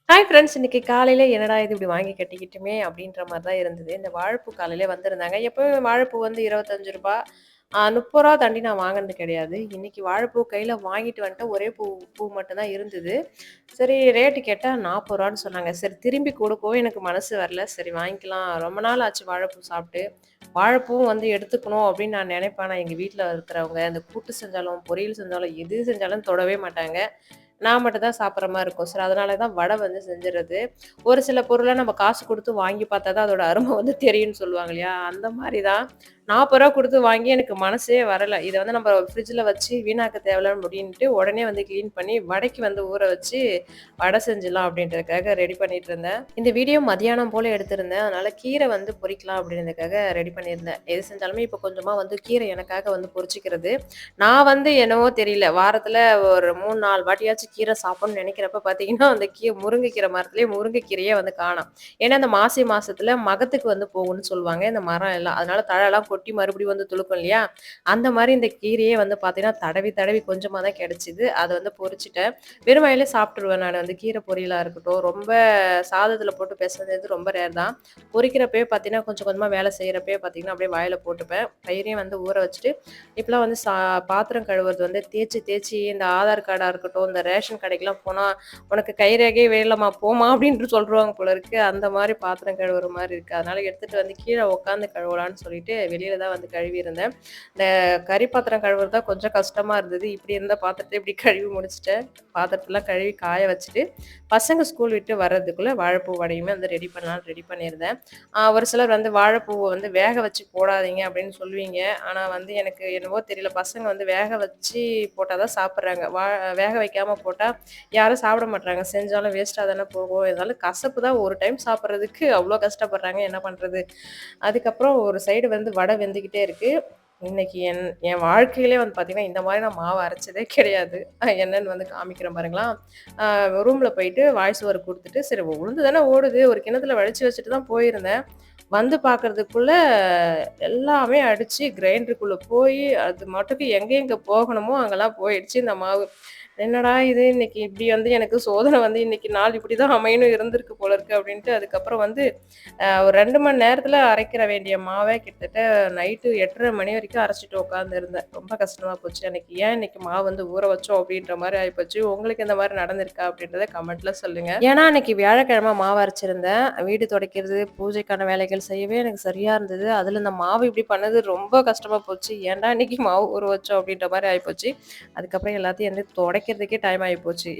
Hi friends. இன்னைக்கு காலையில என்னடா இது இப்படி வாங்கி கட்டிக்கிட்டுமே அப்படின்ற மாரி தான் இருந்தது. இந்த வாழைப்பூ காலையில வந்திருந்தாங்க. எப்பவும் வாழைப்பூ வந்து ரூ. 25 ரூ. 30 தாண்டி நான் வாங்குனது கிடையாது. இன்னைக்கு வாழைப்பூ கையில வாங்கிட்டு வந்துட்டேன். ஒரே பூ மட்டும் தான் இருந்தது. சரி ரேட்டு கேட்டா ரூ. 40ன்னு சொன்னாங்க. சரி திரும்பி கொடுக்கவும் எனக்கு மனசு வரல. சரி வாங்கிக்கலாம். ரொம்ப நாள் ஆச்சு வாழைப்பூ சாப்பிட்டு. வாழைப்பூவும் வந்து எடுத்துக்கணும் அப்படின்னு நான் நினைப்பேன். ஆனா எங்க வீட்ல இருக்கிறவங்க இந்த கூட்டு செஞ்சாலும், பொரியல் செஞ்சாலும், எது செஞ்சாலும் தொடவே மாட்டாங்க. நான் மட்டும் தான் சாப்பிடுற மாரி இருக்கும். சரி அதனால தான் வடை வந்து செஞ்சுறது. ஒரு சில பொருள நம்ம காசு குடுத்து வாங்கி பார்த்தா தான் அதோட அரும வந்து தெரியும்னு சொல்லுவாங்க இல்லையா? அந்த மாரி தான் ரூ. 40 குடுத்து வாங்கி எனக்கு மனசே வரல. இத வந்து நம்ம ஃப்ரிட்ஜ்ல வச்சு வீணாக்க தேவயில்ல முடின்ட்டு உடனே வந்து கிளீன் பண்ணி வடைக்கு வந்து ஊற வச்சு வடை செஞ்சுலாம் அப்படின்றதுக்காக ரெடி பண்ணிட்டு இருந்தேன். இந்த வீடியோ மதியானம் போல எடுத்திருந்தேன். அதனால கீரை வந்து பொரிக்கலாம் அப்படின்றதுக்காக ரெடி பண்ணியிருந்தேன். எது செஞ்சாலுமே இப்போ கொஞ்சமா வந்து கீரை எனக்காக வந்து பொரிச்சுக்கிறது. நான் வந்து என்னவோ தெரியல. வாரத்துல ஒரு 3, 4 வாட்டியாச்சும் கீரை சாப்பிடணும்னு நெனைக்கிறப்ப பார்த்தீங்கன்னா, அந்த முருங்கைக்கீரை மரத்திலேயே முருங்கைக்கீரையே வந்து காணோம். ஏன்னா, இந்த மாசி மாசத்துல மகத்துக்கு வந்து போகும்ன்னு சொல்லுவாங்க, இந்த மரம் எல்லாம். அதனால தழைலாம் கொட்டி மறுபடியும் வந்து துளுக்கும் இல்லையா? அந்த மாரி இந்த கீரையே வந்து பார்த்தீங்கன்னா, தடவி தடவி கொஞ்சமா தான் கிடைச்சது. அத வந்து பொரிச்சுட்டேன். வெறும் வாயிலே சாப்பிட்டுருவேன் நானு. அந்த கீரை பொரியலா இருக்கட்டும், ரொம்ப சாதத்தில போட்டு பெசஞ்சது ரொம்ப ரேர் தான். பொரிக்கிறப்பயே பார்த்தீங்கன்னா, கொஞ்சம் கொஞ்சமா வேலை செய்றப்பயே பார்த்தீங்கன்னா, அப்படியே வாயில போட்டுப்பேன். பயிரையும் வந்து ஊற வச்சுட்டு இப்பலாம் வந்து பாத்திரம் கழுவுறது வந்து தேய்ச்சு தேய்ச்சு இந்த ஆதார் கார்டா இருக்கட்டும், இந்த ரேஷன் கடைக்கெல்லாம் போனா, "உனக்கு கைரேகையே வேணலம்மா போம்மா" அப்படின்ட்டு சொல்ருவாங்க போல இருக்கு. அந்த மாரி பாத்திரம் கழுவுற மாரி இருக்கு. அதனால எடுத்துட்டு வந்து கீழ உட்காந்து கழுவலான்னு சொல்லிட்டு வெளியில தான் வந்து கழுவியிருந்தேன். இந்த கறி பாத்திரம் கழுவுறது தான் கொஞ்சம் கஷ்டமா இருந்தது. இப்படி இருந்த பாத்திரத்த இப்படி கழுவி முடிச்சுட்டேன். பாத்திரத்தலாம் கழுவி காய வச்சுட்டு, பசங்க ஸ்கூல் விட்டு வர்றதுக்குள்ள வாழைப்பூ வடையுமே வந்து ரெடி பண்ணலான்னு ரெடி பண்ணியிருந்தேன். ஒரு சிலர் வந்து வாழைப்பூவ வந்து வேக வச்சு போடாதீங்க அப்படின்னு சொல்லுவீங்க. ஆனா வந்து எனக்கு என்னவோ தெரியல. பசங்க வந்து வேக வச்சு போட்டா தான் சாப்பிடுறாங்க. வேக வைக்காம போட்டா யாரும் சாப்பிட மாட்றாங்க. செஞ்சாலும் வேஸ்ட்டா தானே போகும். இருந்தாலும் கசப்பு தான் ஒரு டைம் சாப்பிடுறதுக்கு அவ்ளோ கஷ்டப்படுறாங்க. என்ன பண்றது? அதுக்கப்புறம் ஒரு சைடு வந்து வடை வெந்துகிட்டே இருக்கு. இன்னைக்கு என் என் வாழ்க்கையிலே வந்து பார்த்தீங்கன்னா, இந்த மாரி நான் மாவு அரைச்சதே கிடையாது. என்னன்னு வந்து காமிக்கிறேன் பாருங்களா. அ ரூம்ல போயிட்டு வாய்ஸ் ஓவர் குடுத்துட்டு, சரி உளுந்து தானே ஓடுது, ஒரு கிண்ணத்துல வடிச்சு வச்சுட்டு தான் போயிருந்தேன். வந்து பார்க்கறதுக்குள்ள எல்லாமே அடிச்சு கிரைண்டருக்குள்ள போயி, அது மட்டுக்கு எங்க எங்க போகணுமோ அங்கலாம் போயிடுச்சு இந்த மாவு. என்னடா இது இன்னைக்கு இப்படி வந்து எனக்கு சோதனை வந்து இன்னைக்கு நாள் இப்படிதான் அமையணும் இருந்திருக்கு போல இருக்கு அப்படின்ட்டு, அதுக்கப்புறம் வந்து ஒரு 2 மணி நேரத்துல அரைக்கிற வேண்டிய மாவ கிட்டத்தட்ட நைட்டு 8:30 மணி வரைக்கும் அரைச்சுட்டு உட்காந்துருந்தேன். ரொம்ப கஷ்டமா போச்சு எனக்கு. ஏன் இன்னைக்கு மாவு வந்து ஊற வச்சோம் அப்படின்ற மாரி ஆயிப்போச்சு. உங்களுக்கு இந்த மாரி நடந்திருக்கா அப்படின்றத கமெண்ட்ல சொல்லுங்க. ஏன்னா அன்னைக்கு வியாழக்கிழமை மாவு அரைச்சிருந்தேன். வீடு துடைக்கிறது, பூஜைக்கான வேலைகள் செய்யவே எனக்கு சரியா இருந்தது. அதுல இந்த மாவு இப்படி பண்ணது ரொம்ப கஷ்டமா போச்சு. ஏன்டா இன்னைக்கு மாவு ஊற வச்சோம் அப்படின்ற மாரி ஆயிப்போச்சு. அதுக்கப்புறம் எல்லாத்தையும் வந்து துடைக்கிறதுக்கே டைம் ஆயிப்போச்சு.